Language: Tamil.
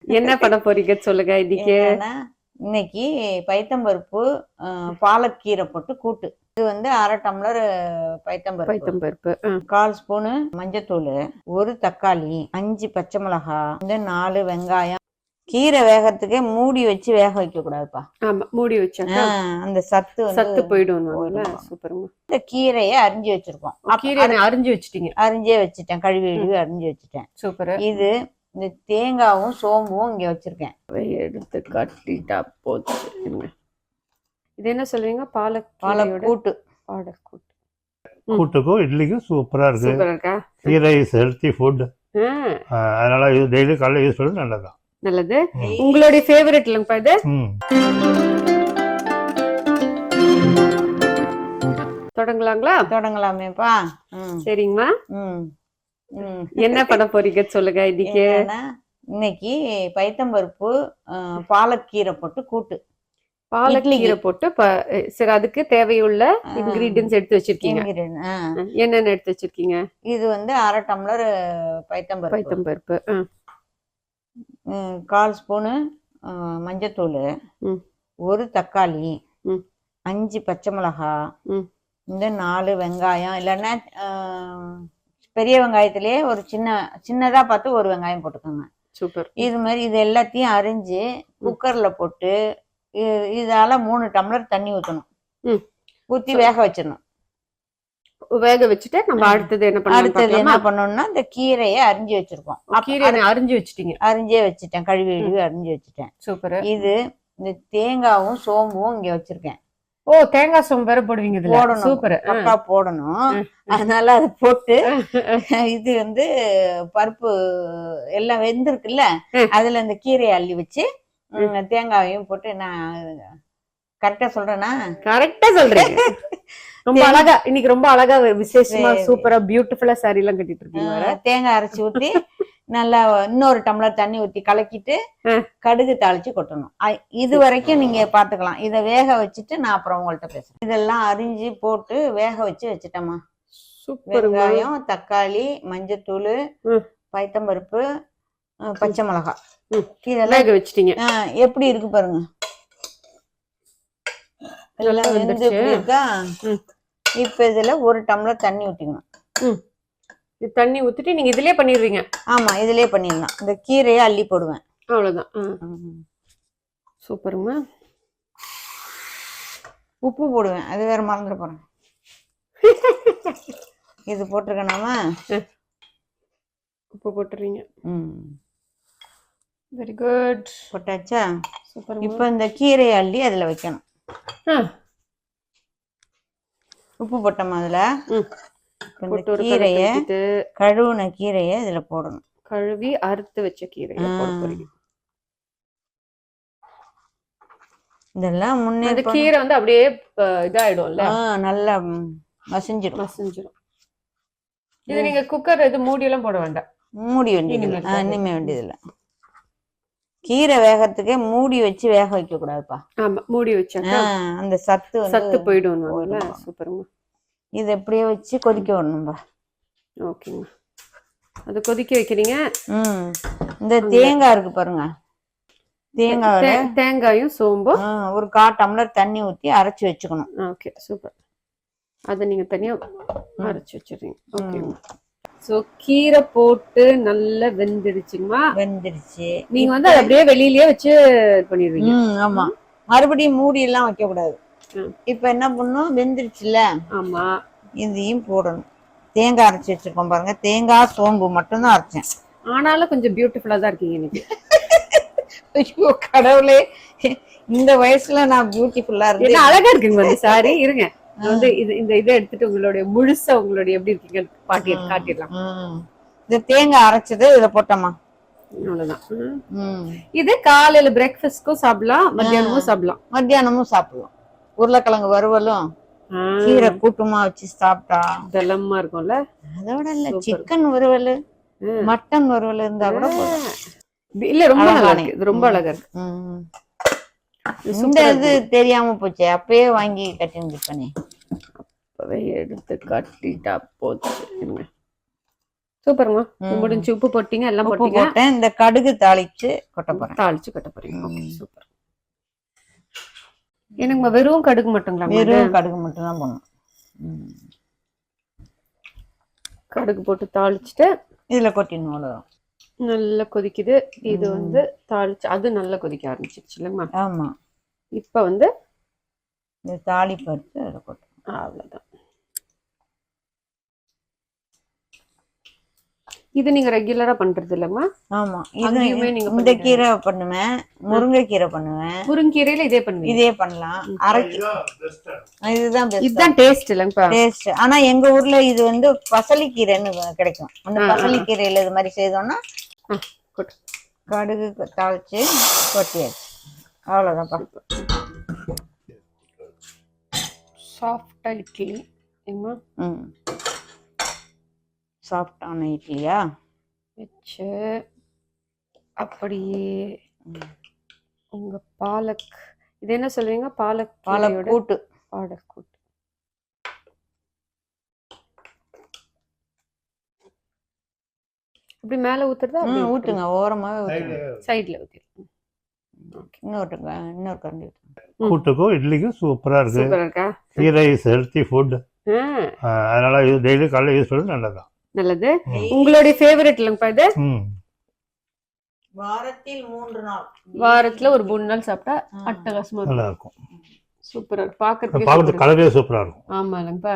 என்ன பண்ண போறீங்க சொல்லுங்க இன்னைக்கு? இன்னைக்கு பைத்தம்பருப்பு பாலக்கீரை போட்டு கூட்டு. இது வந்து 1/2 டம்ளர் பைத்தம்பருப்பு, 1/4 ஸ்பூனு மஞ்சத்தூள், 1 தக்காளி, 5 பச்சை மிளகாய், 4 வெங்காயம். கீரை வேகறதுக்கே மூடி வச்சு வேக வைக்க கூடாதுப்பா. ஆமா, மூடி வச்சாக்கா அந்த சத்து போயிடும். சூப்பருங்க. இந்த கீரையை அரிஞ்சு வச்சிருக்கோம். கீரையை அரிஞ்சு வச்சிட்டீங்க? அரிஞ்சே வச்சுட்டேன், கழுவி அரிஞ்சு வச்சுட்டேன். சூப்பர். இது இந்த தேங்காவும் சோம்பும் இங்க வச்சிருக்கேன். எடுத்து கட்டிட்டா போச்சு. இது என்ன சொல்றீங்க? பாலக்கூட்டு. கூட்டுக்கும் இட்லிக்கும் சூப்பரா இருக்கு. சூப்பரா இருக்கா? கீரை இஸ் ஹெல்த்தி ஃபுட். அதனால இது டெய்லி காலையில யூஸ் பண்ணுறது நல்லதுதான். நல்லது. உங்களுடைய ஃபேவரட் இல்லங்கப்பா இது? தொடங்கலாங்களா? தொடங்கலாமேப்பா. சரிங்கம்மா. என்ன பண்ண போறீங்க சொல்லுங்க இன்னைக்கு? இன்னைக்கு பைத்தம்பருப்பு பாலக்கீரை போட்டு கூட்டு. பாலக்கீரை போட்டு சரி, அதுக்கு தேவையுள்ள இன்கிரீடியன்ஸ் எடுத்து வச்சிருக்கீங்க. என்னென்ன எடுத்து வச்சிருக்கீங்க? இது வந்து 1/2 டம்ளர் பைத்தம்பருப்பு, 1/4 ஸ்பூனு மஞ்சத்தூள், 1 தக்காளி, 5 பச்சை மிளகாய், 4 வெங்காயம். இல்லைன்னா பெரிய வெங்காயத்திலேயே ஒரு சின்னதா பார்த்து 1 வெங்காயம் போட்டுக்கோங்க. சூப்பர். இது மாதிரி இது எல்லாத்தையும் அரிஞ்சு குக்கர்ல போட்டு இதால 3 டம்ளர் தண்ணி ஊற்றணும். ஊற்றி வேக வச்சிடணும். வேக வச்சுட்டு நம்ம அடுத்தது என்ன பண்ணணும்னா இந்த கீரையை அரிஞ்சு வச்சிருக்கோம். கீரையை அரிஞ்சு வச்சுட்டீங்க? அரிஞ்சே வச்சுட்டேன், கழுவி அரிஞ்சு வச்சுட்டேன். சூப்பர். இது இந்த தேங்காவும் சோம்பும் இங்க வச்சிருக்கேன். ஓ, தேங்காய் சோம்பு வேற போடுவீங்க? போடணும். சூப்பர். பக்கா போடணும். அதனால அதை போட்டு இது வந்து பருப்பு எல்லாம் வெந்திருக்குல்ல, அதுல இந்த கீரையை அள்ளி வச்சு தேங்காயையும் போட்டு. நான் கரெக்டா சொல்றேன்னா? கரெக்டா சொல்றேன். ரொம்ப அழகா இன்னைக்கு ரொம்ப அழகா விசேஷமா சூப்பரா பியூட்டிஃபுல்லா சாரி எல்லாம் கட்டிட்டு இருக்கீங்க. தேங்காய் அரைச்சி ஊத்தி நல்லா இன்னொரு டம்ளர் தண்ணி ஊத்தி கலக்கிட்டு கடுகு தாளிச்சு கொட்டணும். இது வரைக்கும் நீங்க பாத்துக்கலாம். இதை வேக வச்சுட்டு நான் அப்புறம் உங்கள்ட்ட பேசுறேன். இதெல்லாம் அரிஞ்சு போட்டு வேக வச்சு வச்சுட்டேம்மா. வெங்காயம், தக்காளி, மஞ்சத்தூள், பைத்தம்பருப்பு, பச்சை மிளகாய் இதெல்லாம் வேக வச்சிட்டீங்க. எப்படி இருக்கு பாருங்க. எல்லாம் வெந்து இருக்கா? இப்ப இதுல 1 டம்ளர் தண்ணி ஊத்திக்கணும். தண்ணி ஊத்திட்டு நீங்க இதுலயே பண்ணிடுவீங்க? ஆமா, இதுலயே பண்ணிடலாம். இந்த கீரையை அள்ளி போடுவேன், அவ்வளவுதான். சூப்பருங்க. உப்பு போடுவேன், அது வேற மறந்துட போறேன். இது போட்டிருக்கேனாமா? உப்பு போட்டுறீங்க. Very good. போட்டாச்சா? சூப்பர். இப்ப இந்த கீரையை அள்ளி அதுல வைக்கணும். உப்பு போட்டோம் அதுல. கீரைய கழுவுன கீரைய இதுல போடணும். கழுவி அறுத்து வச்ச கீரைய போட போறீங்க. இதெல்லாம் முன்னே கீரை வந்து அப்படியே இதாயிடும்ல, நல்லா மசிஞ்சிடும். இது நீங்க குக்கர் இது மூடி எல்லாம் போட வேண்டாம். மூடி வேண்டியது இனிமே வேண்டியதில்ல. கீரை வேகறதுக்கே மூடி வச்சு வேக வைக்க கூடாதுப்பா. ஆமா, மூடி வச்சா அந்த சத்து போயிடும். சூப்பருங்க. இது எப்படியே வச்சு கொதிக்க விடணும்பா. ஓகேங்க. அது கொதிக்க வைக்கிறீங்க. இந்த தேங்காய் இருக்கு பாருங்க, தேங்காயும் சோம்பும் ஒரு 1/4 டம்ளர் தண்ணி ஊத்தி அரைச்சு வச்சுக்கணும். Okay, super. அதை நீங்க தனியா அரைச்சு வச்சிருக்கீங்க. ஓகேங்க. சோ கீரை போட்டு நல்லா வெந்துடுச்சுங்கம்மா? வெந்துடுச்சு. நீங்க வந்து அதை அப்படியே வெளியிலயே வச்சு பண்ணிடுவீங்க? ஆமா, மறுபடியும் மூடி எல்லாம் வைக்க கூடாது. இப்ப என்ன பண்ணும், வெந்துருச்சுல. ஆமா, இதையும் போடணும். தேங்காய் அரைச்சு வச்சிருக்கோம் பாருங்க, தேங்காய் சோம்பு மட்டும் தான் அரைச்சேன். ஆனாலும் கொஞ்சம் பியூட்டிஃபுல்லா தான் இருக்கீங்க இன்னைக்கு. ஐயோ கடவுளே, இந்த வயசுல நான் பியூட்டிஃபுல்லா இருக்கேன். அழகா இருக்குங்க வந்து சாரி. இருங்க, வந்து இந்த இதை எடுத்துட்டு உங்களுடைய முழுசா உங்களுடைய எப்படி இருக்கீங்க காட்டிடலாம். இந்த தேங்காய் அரைச்சது இதை போட்டோமா? அவ்வளவுதான். இது காலையில பிரேக்ஃபாஸ்ட்க்கும் சாப்பிடலாம், மத்தியானமும் சாப்பிடலாம். மத்தியானமும் சாப்பிடலாம். உருளைக்கிழங்கு வறுவலும் கீரை கூட்டுமா வச்சு சாப்பிட்டா இதெல்லாமா இருக்கும்ல. அதோட இல்ல, சிக்கன் வறுவல், மட்டன் வறுவல் இருந்தா கூட இல்ல, ரொம்ப நல்லா இருக்கு. இது ரொம்ப அழகா இருக்கு. இந்த இது தெரியாம போச்சு, அப்பயே வாங்கி கட்டிருந்துப்பனே. அப்பவே எடுத்து கட்டிட்டா போச்சு. சூப்பருங்க. முடிஞ்சு உப்பு போட்டீங்க, எல்லாம் உப்பு போட்டீங்க. போட்டேன். இந்த கடுகு தாளிச்சு கொட்ட போறேன். தாளிச்சு கொட்ட போறீங்க. Okay, super. எனக்கு வெறும் கடுகு மட்டுங்களா? வெறும் கடுகு மட்டும் தான் போடணும். கடுகு போட்டு தாளிச்சுட்டு இதுல கொட்டிடணும். அவ்வளவுதான். நல்லா கொதிக்குது. இது வந்து தாளிச்சு அது நல்லா கொதிக்க ஆரம்பிச்சிருச்சு இல்லைங்களா? ஆமா. இப்ப வந்து இந்த தாளிப்பு எடுத்து அதில் கொட்டணும். அவ்வளவுதான். இது நீங்க ரெகுலரா பண்றது இல்லம்மா? ஆமா. இதுமே நீங்க இந்த கீரை பண்ணுவேன், முருங்கைக்கீரை பண்ணுவேன். முருங்கீரையில இதே பண்ணுவீங்க? இதே பண்ணலாம். இதுதான் இதுதான் டேஸ்ட் இல்லங்கப்பா. டேஸ்ட். ஆனா எங்க ஊர்ல இது வந்து பசலிக்கீரைன்னு கிடைக்கும். அந்த பசலிக்கீரையில இது மாதிரி செய்தோம்னா கடுகு தாளிச்சு கொட்டியாச்சு. அவ்வளவுதான். சாஃப்டா இட்லி ஏமா? சாஃப்டான இட்லியா வச்சு அப்படியே உங்க பாலக், இது என்ன சொல்லுவீங்க? பாலக் கூட்டு. பாலக் கூட்டு. அப்படி மேல ஊத்துறதா? ஊட்டுங்க. ஓரமாவே ஊத்துங்க. சைடுல ஊத்தி. இன்னொரு கரண்டி கூட்டுக்கும் இட்லிக்கும் சூப்பரா இருக்கு. சூப்பரா இருக்கா? கீரை இஸ் ஹெல்த்தி ஃபுட். அதனால இது டெய்லி காலைல யூஸ் பண்ணுறது நல்லதுதான். நல்லது. உங்களுடைய ஃபேவரட் இல்லங்கப்பா இது? வாரத்தில் 3 நாள். வாரத்துல ஒரு 3 நாள் சாப்பிட்டா அட்டகாசமா நல்லா இருக்கும். சூப்பரா இருக்கு. பாக்கிறதுக்கு கலரே சூப்பரா இருக்கும். ஆமா இல்லங்கப்பா.